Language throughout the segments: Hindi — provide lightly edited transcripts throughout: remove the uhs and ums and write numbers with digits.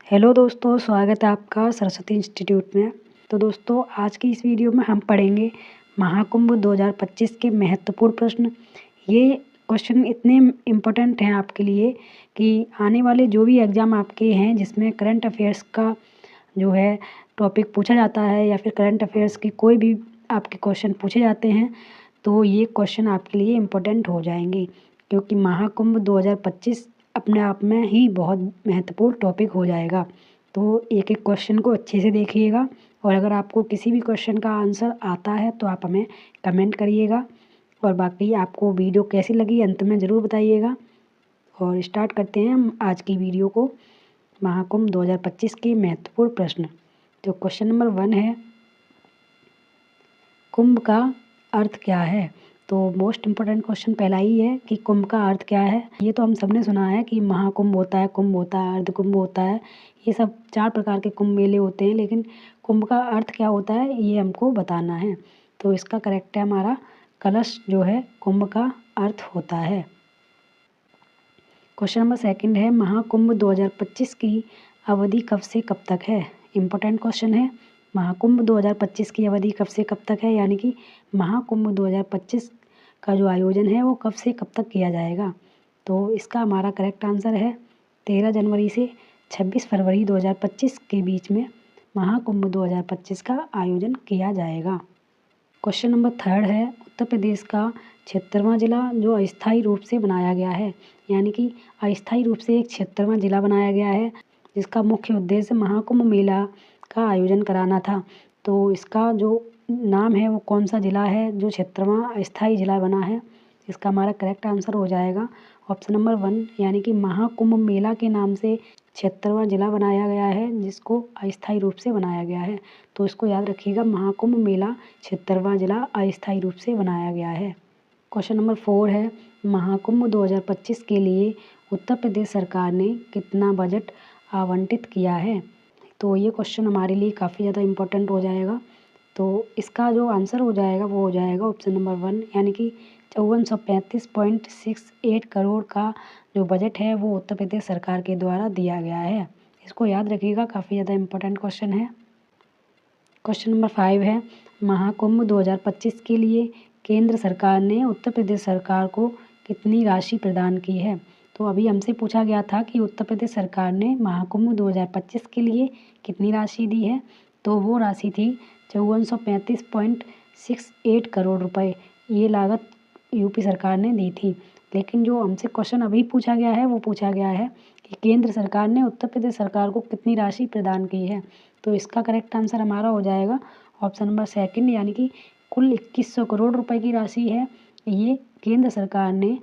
हेलो दोस्तों, स्वागत है आपका सरस्वती इंस्टीट्यूट में। तो दोस्तों, आज की इस वीडियो में हम पढ़ेंगे महाकुंभ 2025 के महत्वपूर्ण प्रश्न। ये क्वेश्चन इतने इम्पोर्टेंट हैं आपके लिए कि आने वाले जो भी एग्ज़ाम आपके हैं जिसमें करंट अफेयर्स का जो है टॉपिक पूछा जाता है या फिर करंट अफेयर्स की कोई भी आपके क्वेश्चन पूछे जाते हैं, तो ये क्वेश्चन आपके लिए इम्पोर्टेंट हो जाएंगे, क्योंकि महाकुंभ 2025 अपने आप में ही बहुत महत्वपूर्ण टॉपिक हो जाएगा। तो एक एक क्वेश्चन को अच्छे से देखिएगा, और अगर आपको किसी भी क्वेश्चन का आंसर आता है तो आप हमें कमेंट करिएगा, और बाकी आपको वीडियो कैसी लगी अंत में ज़रूर बताइएगा। और स्टार्ट करते हैं हम आज की वीडियो को। महाकुंभ 2025 के महत्वपूर्ण प्रश्न। तो क्वेश्चन नंबर 1 है, कुंभ का अर्थ क्या है। तो मोस्ट इम्पोर्टेंट क्वेश्चन पहला ही है कि कुंभ का अर्थ क्या है। ये तो हम सबने सुना है कि महाकुंभ होता है, कुंभ होता है, अर्धकुंभ होता है, ये सब 4 प्रकार के कुंभ मेले होते हैं, लेकिन कुंभ का अर्थ क्या होता है ये हमको बताना है। तो इसका करेक्ट है हमारा कलश जो है कुंभ का अर्थ होता है। क्वेश्चन नंबर 2 है, महाकुंभ 2025 की अवधि कब से कब तक है। इम्पोर्टेंट क्वेश्चन है। महाकुंभ 2025 की अवधि कब से कब तक है, यानी कि महाकुंभ 2025 का जो आयोजन है वो कब से कब तक किया जाएगा। तो इसका हमारा करेक्ट आंसर है 13 जनवरी से 26 फरवरी 2025 के बीच में महाकुंभ 2025 का आयोजन किया जाएगा। क्वेश्चन नंबर 3 है, उत्तर प्रदेश का 76वां जिला जो अस्थायी रूप से बनाया गया है, यानी कि अस्थायी रूप से एक 76वां जिला बनाया गया है, जिसका मुख्य उद्देश्य महाकुंभ मेला का आयोजन कराना था। तो इसका जो नाम है वो कौन सा जिला है जो 76वां अस्थायी जिला बना है। इसका हमारा करेक्ट आंसर हो जाएगा ऑप्शन नंबर 1, यानी कि महाकुंभ मेला के नाम से 76वां जिला बनाया गया है, जिसको अस्थायी रूप से बनाया गया है। तो इसको याद रखिएगा, महाकुंभ मेला 76वां जिला अस्थायी रूप से बनाया गया है। क्वेश्चन नंबर 4 है, महाकुंभ 2025 के लिए उत्तर प्रदेश सरकार ने कितना बजट आवंटित किया है। तो ये क्वेश्चन हमारे लिए काफ़ी ज़्यादा इम्पोर्टेंट हो जाएगा। तो इसका जो आंसर हो जाएगा वो हो जाएगा ऑप्शन नंबर 1, यानी कि 5435.68 करोड़ का जो बजट है वो उत्तर प्रदेश सरकार के द्वारा दिया गया है। इसको याद रखिएगा, काफ़ी ज़्यादा इम्पोर्टेंट क्वेश्चन है। क्वेश्चन नंबर 5 है, महाकुंभ 2025 के लिए केंद्र सरकार ने उत्तर प्रदेश सरकार को कितनी राशि प्रदान की है। तो अभी हमसे पूछा गया था कि उत्तर प्रदेश सरकार ने महाकुंभ 2025 के लिए कितनी राशि दी है। तो वो राशि थी 5435.68 करोड़ रुपए। ये लागत यूपी सरकार ने दी थी। लेकिन जो हमसे क्वेश्चन अभी पूछा गया है वो पूछा गया है कि केंद्र सरकार ने उत्तर प्रदेश सरकार को कितनी राशि प्रदान की है। तो इसका करेक्ट आंसर हमारा हो जाएगा ऑप्शन नंबर 2, यानी कि कुल 2100 करोड़ रुपए की राशि है ये केंद्र सरकार ने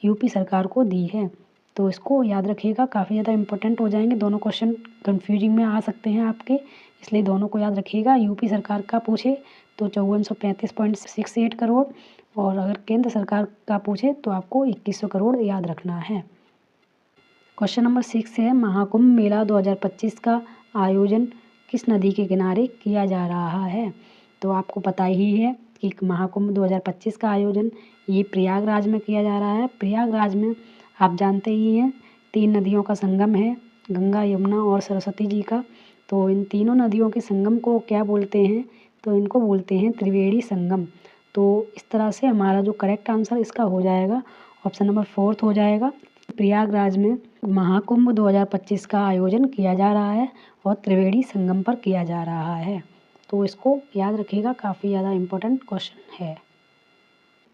यूपी सरकार को दी है। तो इसको याद रखिएगा, काफ़ी ज़्यादा इंपॉर्टेंट हो जाएंगे। दोनों क्वेश्चन कंफ्यूजिंग में आ सकते हैं आपके, इसलिए दोनों को याद रखिएगा। यूपी सरकार का पूछे तो 5435.68 करोड़, और अगर केंद्र सरकार का पूछे तो आपको 2100 करोड़ याद रखना है। क्वेश्चन नंबर 6 है, महाकुंभ मेला 2025 का आयोजन किस नदी के किनारे किया जा रहा है। तो आपको पता ही है कि महाकुंभ 2025 का आयोजन ये प्रयागराज में किया जा रहा है। प्रयागराज में आप जानते ही हैं 3 नदियों का संगम है, गंगा, यमुना और सरस्वती जी का। तो इन तीनों नदियों के संगम को क्या बोलते हैं, तो इनको बोलते हैं त्रिवेणी संगम। तो इस तरह से हमारा जो करेक्ट आंसर इसका हो जाएगा ऑप्शन नंबर 4 हो जाएगा। प्रयागराज में महाकुंभ 2025 का आयोजन किया जा रहा है और त्रिवेणी संगम पर किया जा रहा है। तो इसको याद रखिएगा, काफ़ी ज़्यादा इम्पोर्टेंट क्वेश्चन है।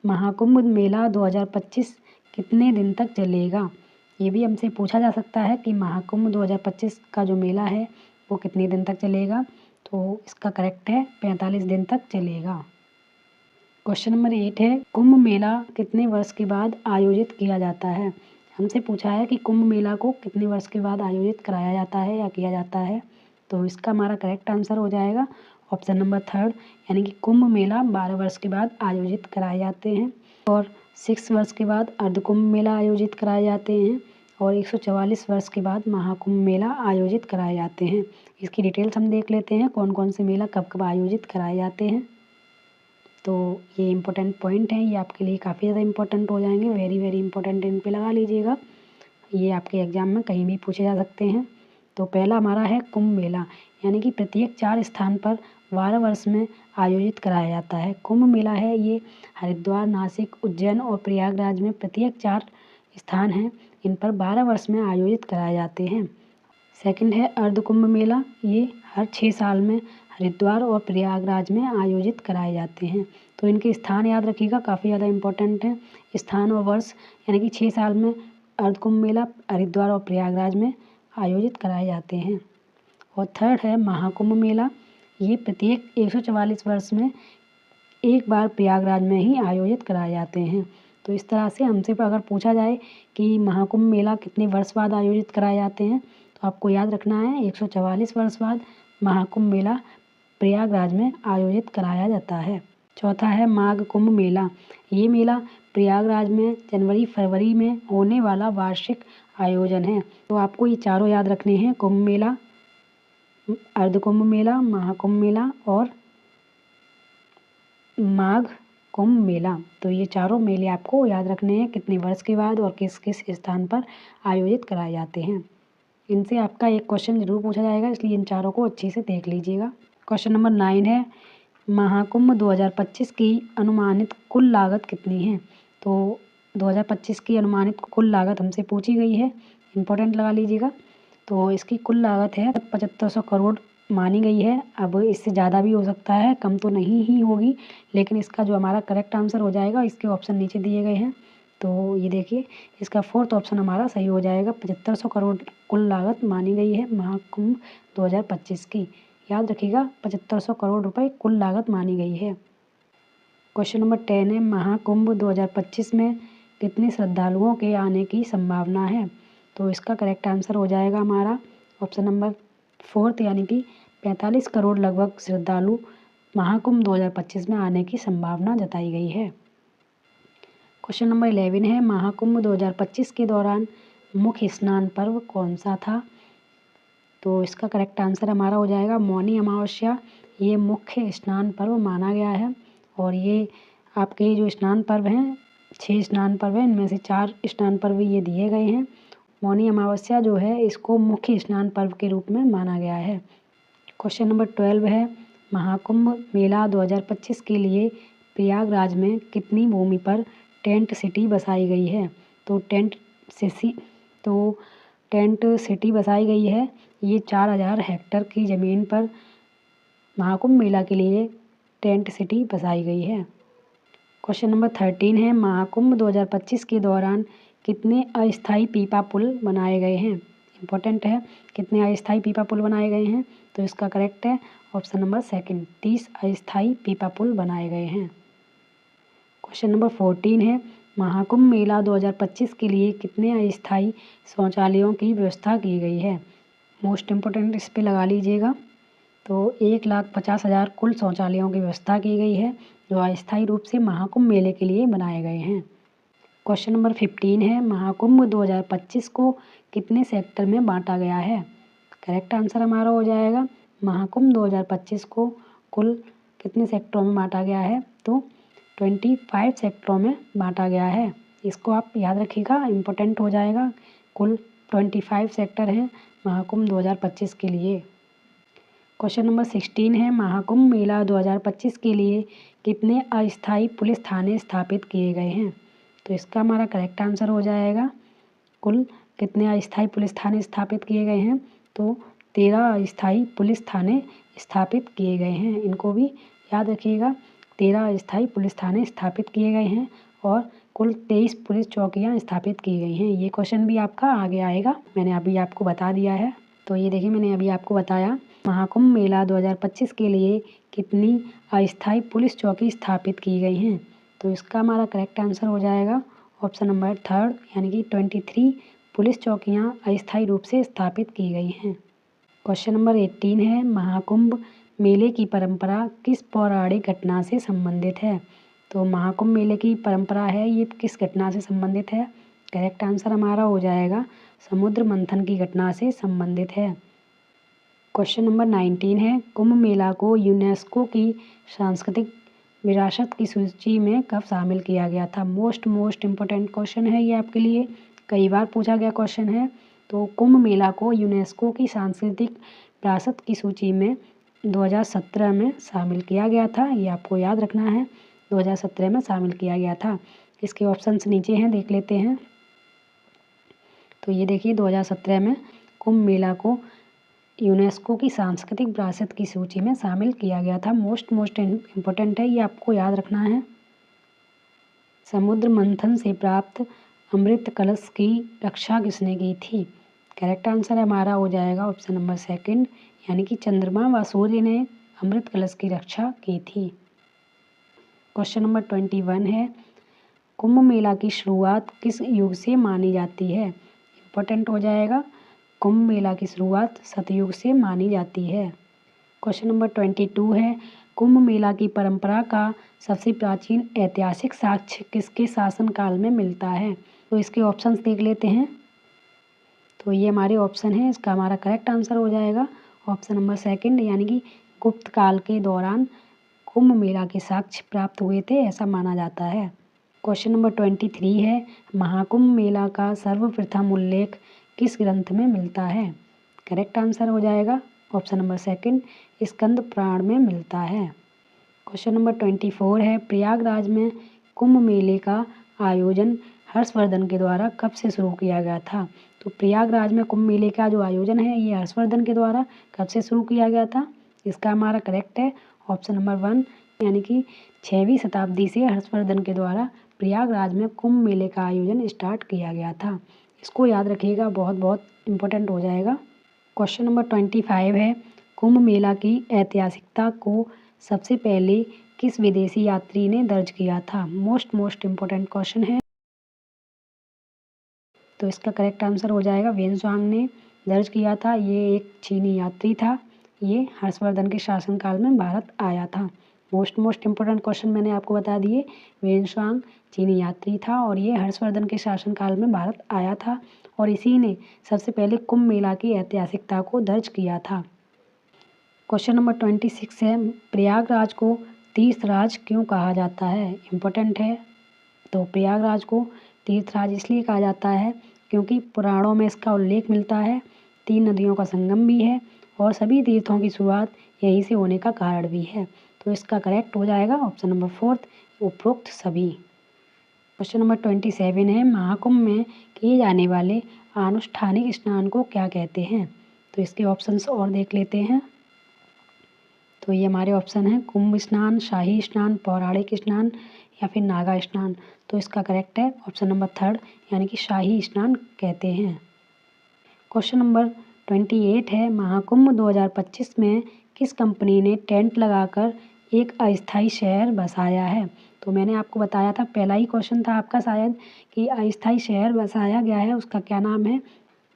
महाकुंभ मेला 2025 कितने दिन तक चलेगा। ये भी हमसे पूछा जा सकता है कि महाकुंभ 2025 का जो मेला है वो कितने दिन तक चलेगा। तो इसका करेक्ट है 45 दिन तक चलेगा। क्वेश्चन नंबर 8 है, कुंभ मेला कितने वर्ष के बाद आयोजित किया जाता है। हमसे पूछा है कि कुंभ मेला को कितने वर्ष के बाद आयोजित कराया जाता है या किया जाता है। तो इसका हमारा करेक्ट आंसर हो जाएगा ऑप्शन नंबर 3, यानी कि कुंभ मेला 12 वर्ष के बाद आयोजित कराए जाते हैं, और 6 वर्ष के बाद अर्धकुंभ मेला आयोजित कराए जाते हैं, और 144 वर्ष के बाद महाकुंभ मेला आयोजित कराए जाते हैं। इसकी डिटेल्स हम देख लेते हैं, कौन कौन से मेला कब कब आयोजित कराए जाते हैं। तो ये इम्पोर्टेंट पॉइंट हैं, ये आपके लिए काफ़ी ज़्यादा इम्पोर्टेंट हो जाएंगे। वेरी वेरी इंपॉर्टेंट इन पे लगा लीजिएगा, ये आपके एग्ज़ाम में कहीं भी पूछे जा सकते हैं। तो पहला हमारा है कुंभ मेला, यानी कि प्रत्येक 4 स्थान पर 12 वर्ष में आयोजित कराया जाता है। कुंभ मेला है ये हरिद्वार, नासिक, उज्जैन और प्रयागराज में प्रत्येक 4 स्थान हैं, इन पर 12 वर्ष में आयोजित कराए जाते हैं। सेकंड है अर्ध कुंभ मेला, ये हर 6 साल में हरिद्वार और प्रयागराज में आयोजित कराए जाते हैं। तो इनके स्थान याद रखिएगा, काफ़ी ज़्यादा इम्पोर्टेंट है। स्थान और वर्ष, यानी कि 6 साल में अर्ध कुंभ मेला हरिद्वार और प्रयागराज में आयोजित कराए जाते हैं। और थर्ड है महाकुंभ मेला, ये प्रत्येक 144 वर्ष में एक बार प्रयागराज में ही आयोजित कराए जाते हैं। तो इस तरह से हमसे अगर पूछा जाए कि महाकुंभ मेला कितने वर्ष बाद आयोजित कराए जाते हैं, तो आपको याद रखना है 144 वर्ष बाद महाकुंभ मेला प्रयागराज में आयोजित कराया जाता है। चौथा है माघ कुंभ मेला, ये मेला प्रयागराज में जनवरी-फरवरी में होने वाला वार्षिक आयोजन है। तो आपको ये चारों याद रखने हैं, कुंभ मेला, अर्ध कुंभ मेला, महाकुंभ मेला और माघ कुंभ मेला। तो ये चारों मेले आपको याद रखने हैं, कितने वर्ष के बाद और किस किस स्थान पर आयोजित कराए जाते हैं। इनसे आपका एक क्वेश्चन जरूर पूछा जाएगा, इसलिए इन चारों को अच्छे से देख लीजिएगा। क्वेश्चन नंबर 9 है महाकुंभ 2025 की अनुमानित कुल लागत कितनी है। तो 2025 की अनुमानित कुल लागत हमसे पूछी गई है, इम्पोर्टेंट लगा लीजिएगा। तो इसकी कुल लागत है 7500 करोड़ मानी गई है। अब इससे ज़्यादा भी हो सकता है, कम तो नहीं ही होगी, लेकिन इसका जो हमारा करेक्ट आंसर हो जाएगा, इसके ऑप्शन नीचे दिए गए हैं। तो ये देखिए, इसका 4th ऑप्शन हमारा सही हो जाएगा। 7500 करोड़ कुल लागत मानी गई है महाकुंभ 2025 की। याद रखिएगा, 7500 करोड़ रुपए कुल लागत मानी गई है। क्वेश्चन नंबर 10 है महाकुंभ 2025 में कितने श्रद्धालुओं के आने की संभावना है। तो इसका करेक्ट आंसर हो जाएगा हमारा ऑप्शन नंबर 4th, यानी कि 45 करोड़ लगभग श्रद्धालु महाकुंभ 2025 में आने की संभावना जताई गई है। क्वेश्चन नंबर 11 है महाकुंभ 2025 के दौरान मुख्य स्नान पर्व कौन सा था। तो इसका करेक्ट आंसर हमारा हो जाएगा मौनी अमावस्या, ये मुख्य स्नान पर्व माना गया है। और ये आपके जो स्नान पर्व हैं, 6 स्नान पर्व हैं, इनमें से 4 स्नान पर्व ये दिए गए हैं। मौनी अमावस्या जो है, इसको मुख्य स्नान पर्व के रूप में माना गया है। क्वेश्चन नंबर 12 है महाकुंभ मेला 2025 के लिए प्रयागराज में कितनी भूमि पर टेंट सिटी बसाई गई है। तो टेंट सिटी बसाई गई है, ये 4000 हेक्टेयर की ज़मीन पर महाकुंभ मेला के लिए टेंट सिटी बसाई गई है। क्वेश्चन नंबर 13 है महाकुंभ 2025 के दौरान कितने अस्थायी पीपा पुल बनाए गए हैं। इम्पोर्टेंट है, कितने अस्थायी पीपा पुल बनाए गए हैं। तो इसका करेक्ट है ऑप्शन नंबर 2, 30 अस्थायी पीपा पुल बनाए गए हैं। क्वेश्चन नंबर 14 है महाकुंभ मेला 2025 के लिए कितने अस्थायी शौचालयों की व्यवस्था की गई है। मोस्ट इम्पोर्टेंट इस पे लगा लीजिएगा। तो 1,50,000 कुल शौचालयों की व्यवस्था की गई है, जो अस्थायी रूप से महाकुंभ मेले के लिए बनाए गए हैं। क्वेश्चन नंबर 15 है महाकुंभ 2025 को कितने सेक्टर में बांटा गया है। करेक्ट आंसर हमारा हो जाएगा महाकुंभ 2025 को कुल कितने सेक्टरों में बांटा गया है। तो 25 सेक्टरों में बांटा गया है। इसको आप याद रखिएगा, इम्पोर्टेंट हो जाएगा। कुल 25 सेक्टर हैं महाकुंभ 2025 के लिए। क्वेश्चन नंबर 16 है महाकुंभ मेला 2025 के लिए कितने अस्थायी पुलिस थाने स्थापित किए गए हैं। तो इसका हमारा करेक्ट आंसर हो जाएगा कुल कितने अस्थायी पुलिस थाने स्थापित किए गए हैं। तो 13 अस्थायी पुलिस थाने स्थापित किए गए हैं, इनको भी याद रखिएगा। 13 अस्थायी पुलिस थाने स्थापित किए गए हैं और कुल 23 पुलिस चौकियां स्थापित की गई हैं। ये क्वेश्चन भी आपका आगे आएगा, मैंने अभी आपको बता दिया है। तो ये देखिए, मैंने अभी आपको बताया महाकुंभ मेला 2025 के लिए कितनी अस्थायी पुलिस चौकी स्थापित की गई हैं। तो इसका हमारा करेक्ट आंसर हो जाएगा ऑप्शन नंबर 3, यानी कि 23 पुलिस चौकियां अस्थायी रूप से स्थापित की गई हैं। क्वेश्चन नंबर 18 है महाकुंभ मेले की परंपरा किस पौराणिक घटना से संबंधित है। तो महाकुंभ मेले की परंपरा है, ये किस घटना से संबंधित है। करेक्ट आंसर हमारा हो जाएगा समुद्र मंथन की घटना से संबंधित है। क्वेश्चन नंबर 19 है कुंभ मेला को यूनेस्को की सांस्कृतिक विरासत की सूची में कब शामिल किया गया था। मोस्ट इम्पोर्टेंट क्वेश्चन है ये आपके लिए, कई बार पूछा गया क्वेश्चन है। तो कुंभ मेला को यूनेस्को की सांस्कृतिक विरासत की सूची में 2017 में शामिल किया गया था। ये आपको याद रखना है, 2017 में शामिल किया गया था। इसके ऑप्शंस नीचे हैं, देख लेते हैं। तो ये देखिए 2017 में कुंभ मेला को यूनेस्को की सांस्कृतिक विरासत की सूची में शामिल किया गया था। मोस्ट इम्पोर्टेंट है, ये आपको याद रखना है। समुद्र मंथन से प्राप्त अमृत कलश की रक्षा किसने की थी? करेक्ट आंसर हमारा हो जाएगा ऑप्शन नंबर सेकंड, यानी कि चंद्रमा व सूर्य ने अमृत कलश की रक्षा की थी। क्वेश्चन नंबर 21 है, कुंभ मेला की शुरुआत किस युग से मानी जाती है? इम्पोर्टेंट हो जाएगा। कुंभ मेला की शुरुआत सतयुग से मानी जाती है। क्वेश्चन नंबर 22 है, कुंभ मेला की परंपरा का सबसे प्राचीन ऐतिहासिक साक्ष्य किसके शासनकाल में मिलता है? तो इसके ऑप्शंस देख लेते हैं। तो ये हमारे ऑप्शन है, इसका हमारा करेक्ट आंसर हो जाएगा ऑप्शन नंबर सेकंड, यानी कि गुप्त काल के दौरान कुंभ मेला के साक्ष्य प्राप्त हुए थे, ऐसा माना जाता है। क्वेश्चन नंबर 23 है, महाकुंभ मेला का सर्वप्रथम उल्लेख किस ग्रंथ में मिलता है? करेक्ट आंसर हो जाएगा option number second, Skanda Purana में मिलता है। क्वेश्चन नंबर 24 है, प्रयागराज में कुंभ मेले का आयोजन हर्षवर्धन के द्वारा कब से शुरू किया गया था? तो प्रयागराज में कुंभ मेले का जो आयोजन है ये हर्षवर्धन के द्वारा कब से शुरू किया गया था? इसका हमारा करेक्ट है ऑप्शन नंबर 1, यानी कि 6वीं शताब्दी से हर्षवर्धन के द्वारा प्रयागराज में कुंभ मेले का आयोजन स्टार्ट किया गया था। इसको याद रखिएगा, बहुत बहुत इम्पोर्टेंट हो जाएगा। क्वेश्चन नंबर 25 है, कुंभ मेला की ऐतिहासिकता को सबसे पहले किस विदेशी यात्री ने दर्ज किया था? मोस्ट इम्पोर्टेंट क्वेश्चन है। तो इसका करेक्ट आंसर हो जाएगा वेनसुआंग ने दर्ज किया था। ये एक चीनी यात्री था, ये हर्षवर्धन के शासनकाल में भारत आया था। मोस्ट इम्पोर्टेंट क्वेश्चन मैंने आपको बता दिए। वेनसुआंग चीनी यात्री था और ये हर्षवर्धन के शासनकाल में भारत आया था और इसी ने सबसे पहले कुंभ मेला की ऐतिहासिकता को दर्ज किया था। क्वेश्चन नंबर 26 है, प्रयागराज को तीर्थराज क्यों कहा जाता है? इम्पोर्टेंट है। तो प्रयागराज को तीर्थराज इसलिए कहा जाता है क्योंकि पुराणों में इसका उल्लेख मिलता है, 3 नदियों का संगम भी है और सभी तीर्थों की शुरुआत यहीं से होने का कारण भी है। तो इसका करेक्ट हो जाएगा ऑप्शन नंबर 4, उपरोक्त सभी। क्वेश्चन नंबर 27 है, महाकुंभ में किए जाने वाले आनुष्ठानिक स्नान को क्या कहते हैं? तो इसके ऑप्शंस और देख लेते हैं। तो ये हमारे ऑप्शन हैं, कुंभ स्नान, शाही स्नान, पौराणिक स्नान या फिर नागा स्नान। तो इसका करेक्ट है ऑप्शन नंबर 3, यानी कि शाही स्नान कहते हैं। क्वेश्चन नंबर 28 है, महाकुंभ 2025 में किस कंपनी ने टेंट लगाकर एक अस्थायी शहर बसाया है? तो मैंने आपको बताया था, पहला ही क्वेश्चन था आपका शायद, कि अस्थायी शहर बसाया गया है, उसका क्या नाम है?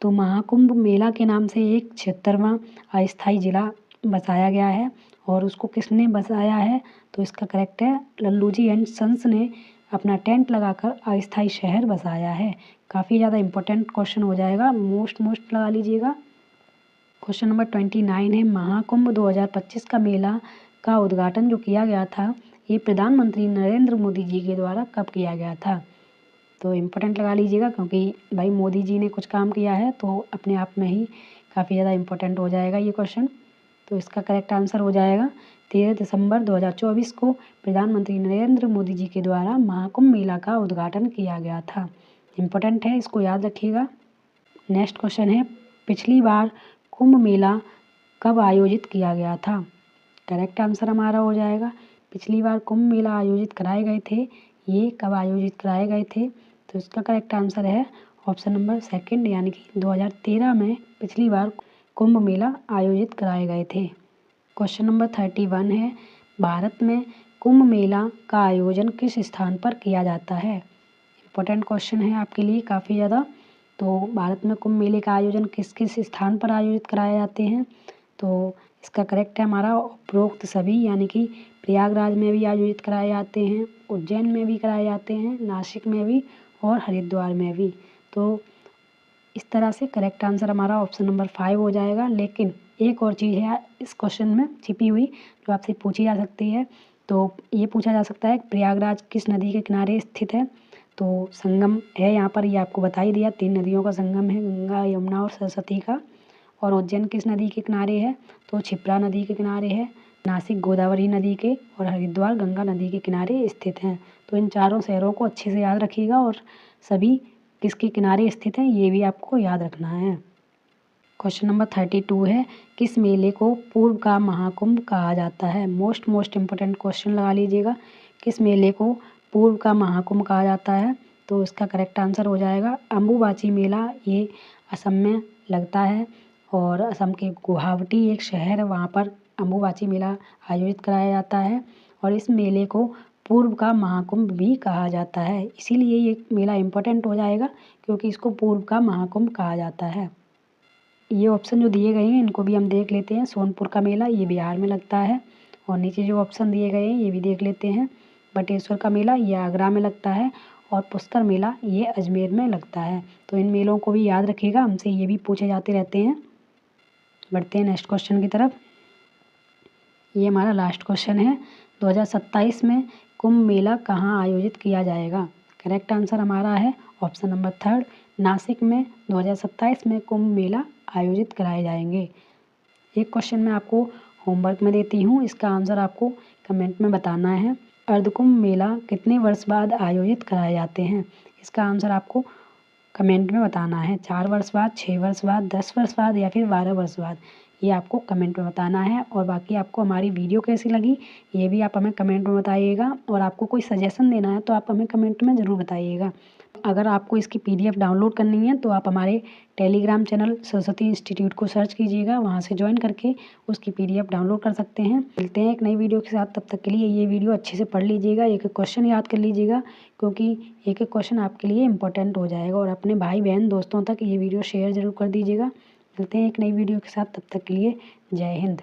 तो महाकुंभ मेला के नाम से एक 76वां अस्थायी जिला बसाया गया है और उसको किसने बसाया है? तो इसका करेक्ट है लल्लू जी एंड सन्स ने अपना टेंट लगाकर अस्थायी शहर बसाया है। काफ़ी ज़्यादा इम्पोर्टेंट क्वेश्चन हो जाएगा, मोस्ट लगा लीजिएगा। क्वेश्चन नंबर 29 है, महाकुंभ 2025 का मेला का उद्घाटन जो किया गया था, ये प्रधानमंत्री नरेंद्र मोदी जी के द्वारा कब किया गया था? तो इम्पोर्टेंट लगा लीजिएगा, क्योंकि भाई मोदी जी ने कुछ काम किया है तो अपने आप में ही काफ़ी ज़्यादा इम्पोर्टेंट हो जाएगा ये क्वेश्चन। तो इसका करेक्ट आंसर हो जाएगा 13 दिसंबर 2024 को प्रधानमंत्री नरेंद्र मोदी जी के द्वारा महाकुंभ मेला का उद्घाटन किया गया था। इम्पोर्टेंट है, इसको याद रखिएगा। नेक्स्ट क्वेश्चन है, पिछली बार कुंभ मेला कब आयोजित किया गया था? करेक्ट आंसर हमारा हो जाएगा, पिछली बार कुंभ मेला आयोजित कराए गए थे, ये कब आयोजित कराए गए थे? तो इसका करेक्ट आंसर है ऑप्शन नंबर सेकंड, यानी कि 2013 में पिछली बार कुंभ मेला आयोजित कराए गए थे। क्वेश्चन नंबर 31 है, भारत में कुंभ मेला का आयोजन किस स्थान पर किया जाता है? इम्पोर्टेंट क्वेश्चन है आपके लिए काफ़ी ज़्यादा। तो भारत में कुंभ मेले का आयोजन किस किस स्थान पर आयोजित कराए जाते हैं? तो इसका करेक्ट है हमारा उपरोक्त सभी, यानी कि प्रयागराज में भी आयोजित कराए जाते हैं, उज्जैन में भी कराए जाते हैं, नासिक में भी और हरिद्वार में भी। तो इस तरह से करेक्ट आंसर हमारा ऑप्शन नंबर 5 हो जाएगा। लेकिन एक और चीज़ है इस क्वेश्चन में छिपी हुई, जो आपसे पूछी जा सकती है। तो ये पूछा जा सकता है प्रयागराज किस नदी के किनारे स्थित है? तो संगम है यहाँ पर, ये आपको बता ही दिया। 3 नदियों का संगम है, गंगा, यमुना और सरस्वती का। और उज्जैन किस नदी के किनारे है? तो क्षिप्रा नदी के किनारे है। नासिक गोदावरी नदी के और हरिद्वार गंगा नदी के किनारे स्थित हैं। तो इन चारों शहरों को अच्छे से याद रखिएगा और सभी किसके किनारे स्थित हैं ये भी आपको याद रखना है। क्वेश्चन नंबर 32 है, किस मेले को पूर्व का महाकुंभ कहा जाता है? मोस्ट इम्पोर्टेंट क्वेश्चन लगा लीजिएगा। किस मेले को पूर्व का महाकुंभ कहा जाता है? तो इसका करेक्ट आंसर हो जाएगा अम्बुबाची मेला। ये असम में लगता है और असम के गुवाहाटी एक शहर है, वहाँ पर अम्बुबाची मेला आयोजित कराया जाता है और इस मेले को पूर्व का महाकुंभ भी कहा जाता है। इसीलिए ये मेला इम्पोर्टेंट हो जाएगा क्योंकि इसको पूर्व का महाकुंभ कहा जाता है। ये ऑप्शन जो दिए गए हैं इनको भी हम देख लेते हैं। सोनपुर का मेला ये बिहार में लगता है और नीचे जो ऑप्शन दिए गए हैं ये भी देख लेते हैं। बटेश्वर का मेला ये आगरा में लगता है और पुष्कर मेला ये अजमेर में लगता है। तो इन मेलों को भी याद रखिएगा, हमसे ये भी पूछे जाते रहते हैं। बढ़ते हैं नेक्स्ट क्वेश्चन की तरफ। ये हमारा लास्ट क्वेश्चन है, 2027 में कुंभ मेला कहाँ आयोजित किया जाएगा? करेक्ट आंसर हमारा है ऑप्शन नंबर 3 नासिक में 2027 में कुंभ मेला आयोजित कराए जाएंगे। एक क्वेश्चन मैं आपको होमवर्क में देती हूँ, इसका आंसर आपको कमेंट में बताना है। अर्धकुंभ मेला कितने वर्ष बाद आयोजित कराए जाते हैं? इसका आंसर आपको कमेंट में बताना है। 4 वर्ष बाद, 6 वर्ष बाद, 10 वर्ष बाद या फिर 12 वर्ष बाद, ये आपको कमेंट में बताना है। और बाकी आपको हमारी वीडियो कैसी लगी ये भी आप हमें कमेंट में बताइएगा और आपको कोई सजेशन देना है तो आप हमें कमेंट में ज़रूर बताइएगा। अगर आपको इसकी PDF डाउनलोड करनी है तो आप हमारे टेलीग्राम चैनल सरस्वती इंस्टीट्यूट को सर्च कीजिएगा, वहाँ से ज्वाइन करके उसकी PDF डाउनलोड कर सकते हैं। मिलते हैं एक नई वीडियो के साथ, तब तक के लिए ये वीडियो अच्छे से पढ़ लीजिएगा, एक एक क्वेश्चन याद कर लीजिएगा क्योंकि एक एक क्वेश्चन आपके लिए इंपॉर्टेंट हो जाएगा। और अपने भाई बहन दोस्तों तक ये वीडियो शेयर ज़रूर कर दीजिएगा। मिलते हैं एक नई वीडियो के साथ, तब तक के लिए जय हिंद।